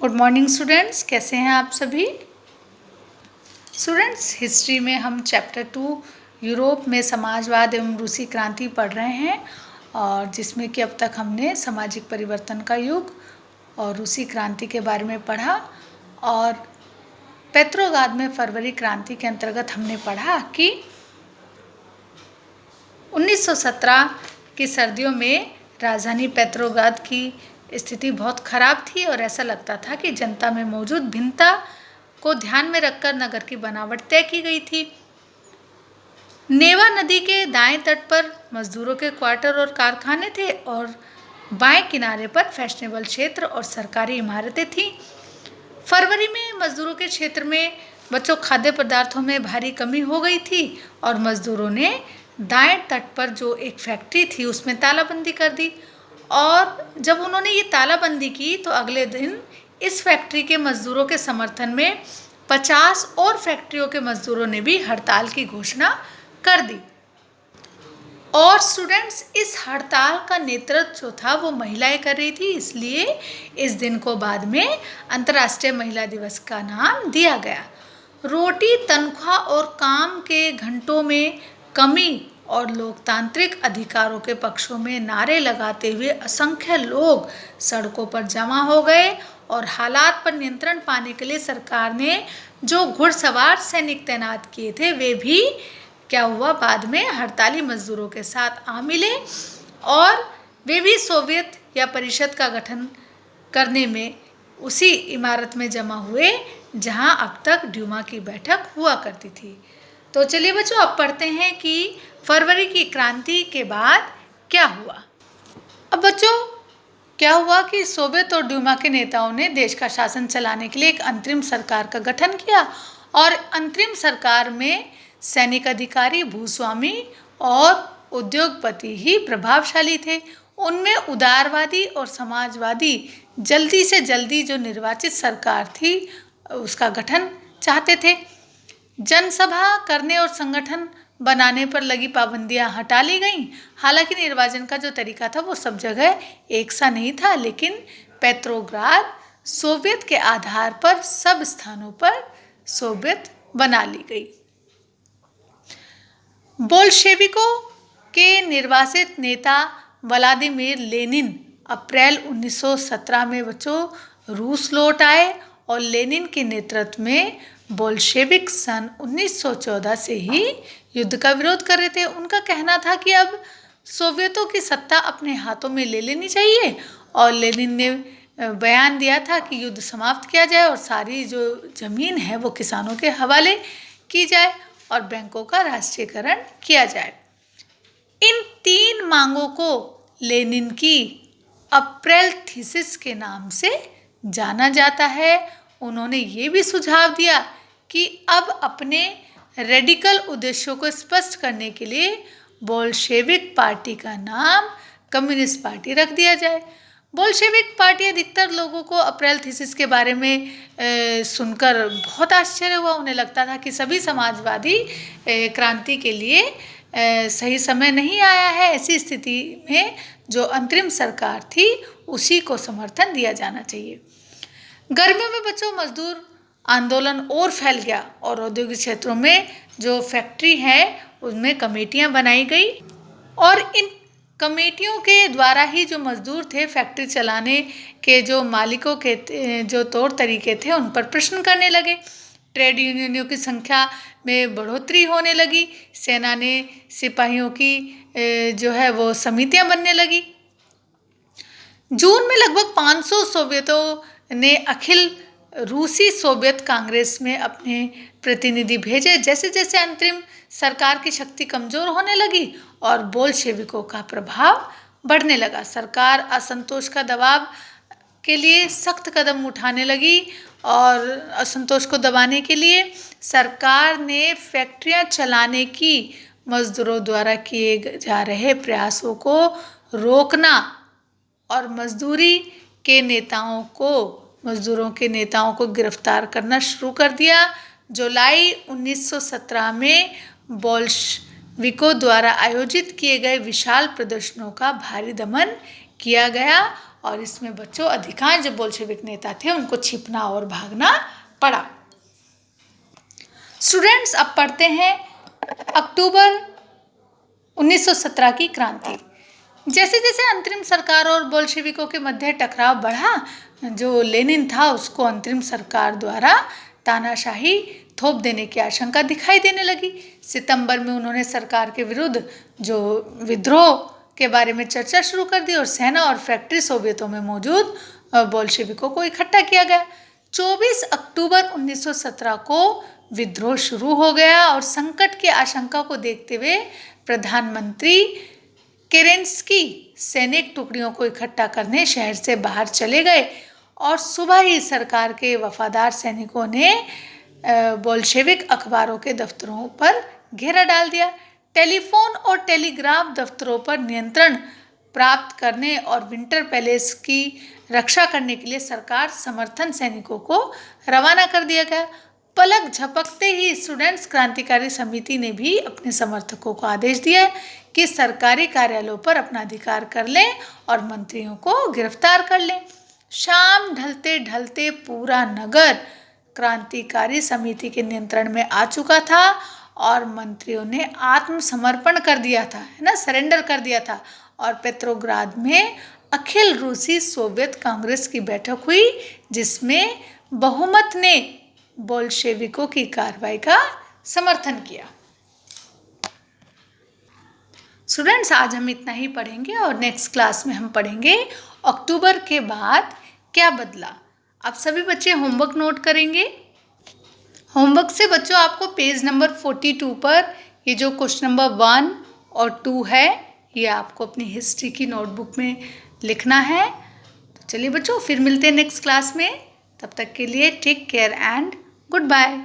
Good morning students, कैसे हैं आप सभी। स्टूडेंट्स, हिस्ट्री में हम चैप्टर 2 यूरोप में समाजवाद एवं रूसी क्रांति पढ़ रहे हैं, और जिसमें कि अब तक हमने सामाजिक परिवर्तन का युग और रूसी क्रांति के बारे में पढ़ा। और पेट्रोग्राद में फरवरी क्रांति के अंतर्गत हमने पढ़ा कि 1917 की सर्दियों में राजधानी पेट्रोग्राद की स्थिति बहुत खराब थी और ऐसा लगता था कि जनता में मौजूद भिन्नता को ध्यान में रखकर नगर की बनावट तय की गई थी। नेवा नदी के दाएं तट पर मजदूरों के क्वार्टर और कारखाने थे, और बाएं किनारे पर फैशनेबल क्षेत्र और सरकारी इमारतें थीं। फरवरी में मजदूरों के क्षेत्र में बच्चों खाद्य पदार्थों में भारी कमी हो गई थी, और मजदूरों ने दाएं तट पर जो एक फैक्ट्री थी उसमें तालाबंदी कर दी। और जब उन्होंने ये तालाबंदी की तो अगले दिन इस फैक्ट्री के मजदूरों के समर्थन में 50 और फैक्ट्रियों के मजदूरों ने भी हड़ताल की घोषणा कर दी। और स्टूडेंट्स, इस हड़ताल का नेतृत्व जो था वो महिलाएं कर रही थी, इसलिए इस दिन को बाद में अंतर्राष्ट्रीय महिला दिवस का नाम दिया गया। रोटी, तनख्वाह और काम के घंटों में कमी और लोकतांत्रिक अधिकारों के पक्षों में नारे लगाते हुए असंख्य लोग सड़कों पर जमा हो गए, और हालात पर नियंत्रण पाने के लिए सरकार ने जो घुड़सवार सैनिक तैनात किए थे वे भी क्या हुआ, बाद में हड़ताली मजदूरों के साथ आ मिले, और वे भी सोवियत या परिषद का गठन करने में उसी इमारत में जमा हुए जहां अब तक ड्यूमा की बैठक हुआ करती थी। तो चलिए बच्चों, अब पढ़ते हैं कि फरवरी की क्रांति के बाद क्या हुआ। अब बच्चों, क्या हुआ कि सोवियत और ड्यूमा के नेताओं ने देश का शासन चलाने के लिए एक अंतरिम सरकार का गठन किया, और अंतरिम सरकार में सैनिक अधिकारी, भूस्वामी और उद्योगपति ही प्रभावशाली थे। उनमें उदारवादी और समाजवादी जल्दी से जल्दी जो निर्वाचित सरकार थी उसका गठन चाहते थे। जनसभा करने और संगठन बनाने पर लगी पाबंदियां हटा ली गईं। हालांकि निर्वाचन का जो तरीका था वो सब जगह एक सा नहीं था, लेकिन पेट्रोग्राद सोवियत के आधार पर सब स्थानों पर सोवियत बना ली गई। बोल्शेविकों के निर्वासित नेता व्लादिमीर लेनिन अप्रैल 1917 में बच्चों रूस लौट आए, और लेनिन के नेतृत्व में बोल्शेविक सन 1914 से ही युद्ध का विरोध कर रहे थे। उनका कहना था कि अब सोवियतों की सत्ता अपने हाथों में ले लेनी चाहिए, और लेनिन ने बयान दिया था कि युद्ध समाप्त किया जाए और सारी जो जमीन है वो किसानों के हवाले की जाए और बैंकों का राष्ट्रीयकरण किया जाए। इन 3 मांगों को लेनिन की अप्रैल थीसिस के नाम से जाना जाता है। उन्होंने ये भी सुझाव दिया कि अब अपने रेडिकल उद्देश्यों को स्पष्ट करने के लिए बोल्शेविक पार्टी का नाम कम्युनिस्ट पार्टी रख दिया जाए। बोल्शेविक पार्टी अधिकतर लोगों को अप्रैल थीसिस के बारे में सुनकर बहुत आश्चर्य हुआ। उन्हें लगता था कि सभी समाजवादी क्रांति के लिए सही समय नहीं आया है। ऐसी स्थिति में जो अंतरिम सरकार थी उसी को समर्थन दिया जाना चाहिए। गर्मियों में बच्चों मजदूर आंदोलन और फैल गया, और औद्योगिक क्षेत्रों में जो फैक्ट्री है उनमें कमेटियां बनाई गई, और इन कमेटियों के द्वारा ही जो मजदूर थे फैक्ट्री चलाने के जो मालिकों के जो तौर तरीके थे उन पर प्रश्न करने लगे। ट्रेड यूनियनों की संख्या में बढ़ोतरी होने लगी। सेना ने सिपाहियों की जो है वो समितियां बनने लगी। जून में लगभग 500 सोवियतों ने अखिल रूसी सोवियत कांग्रेस में अपने प्रतिनिधि भेजे। जैसे जैसे अंतरिम सरकार की शक्ति कमजोर होने लगी और बोल्शेविकों का प्रभाव बढ़ने लगा, सरकार असंतोष का दबाव के लिए सख्त कदम उठाने लगी, और असंतोष को दबाने के लिए सरकार ने फैक्ट्रियां चलाने की मजदूरों द्वारा किए जा रहे प्रयासों को रोकना और मजदूरों के नेताओं को गिरफ्तार करना शुरू कर दिया। जुलाई 1917 में बोल्शेविकों द्वारा आयोजित किए गए विशाल प्रदर्शनों का भारी दमन किया गया, और इसमें बच्चों अधिकांश जो बोल्शेविक नेता थे उनको छिपना और भागना पड़ा। स्टूडेंट्स, अब पढ़ते हैं अक्टूबर 1917 की क्रांति। जैसे जैसे अंतरिम सरकार और बोल्शेविकों के मध्य टकराव बढ़ा, जो लेनिन था उसको अंतरिम सरकार द्वारा तानाशाही थोप देने की आशंका दिखाई देने लगी। सितंबर में उन्होंने सरकार के विरुद्ध जो विद्रोह के बारे में चर्चा शुरू कर दी और सेना और फैक्ट्री सोवियतों में मौजूद बोल्शेविकों को इकट्ठा किया गया। 24 अक्टूबर 1917 को विद्रोह शुरू हो गया और संकट की आशंका को देखते हुए प्रधानमंत्री केरेंस्की सैनिक टुकड़ियों को इकट्ठा करने शहर से बाहर चले गए और सुबह ही सरकार के वफादार सैनिकों ने बोल्शेविक अखबारों के दफ्तरों पर घेरा डाल दिया। टेलीफोन और टेलीग्राफ दफ्तरों पर नियंत्रण प्राप्त करने और विंटर पैलेस की रक्षा करने के लिए सरकार समर्थन सैनिकों को रवाना कर दिया गया। पलक झपकते ही स्टूडेंट्स क्रांतिकारी समिति ने भी अपने समर्थकों को आदेश दिया कि सरकारी कार्यालयों पर अपना अधिकार कर लें और मंत्रियों को गिरफ्तार कर लें। शाम ढलते ढलते पूरा नगर क्रांतिकारी समिति के नियंत्रण में आ चुका था और मंत्रियों ने आत्मसमर्पण कर दिया था, है ना, सरेंडर कर दिया था। और पेट्रोग्राद में अखिल रूसी सोवियत कांग्रेस की बैठक हुई जिसमें बहुमत ने बोल्शेविकों की कार्रवाई का समर्थन किया। स्टूडेंट्स, आज हम इतना ही पढ़ेंगे और नेक्स्ट क्लास में हम पढ़ेंगे अक्टूबर के बाद क्या बदला। आप सभी बच्चे होमवर्क नोट करेंगे। होमवर्क से बच्चों आपको पेज नंबर 42 पर ये जो क्वेश्चन नंबर 1 और 2 है ये आपको अपनी हिस्ट्री की नोटबुक में लिखना है। तो चलिए बच्चों, फिर मिलते हैं नेक्स्ट क्लास में। तब तक के लिए take care and good bye.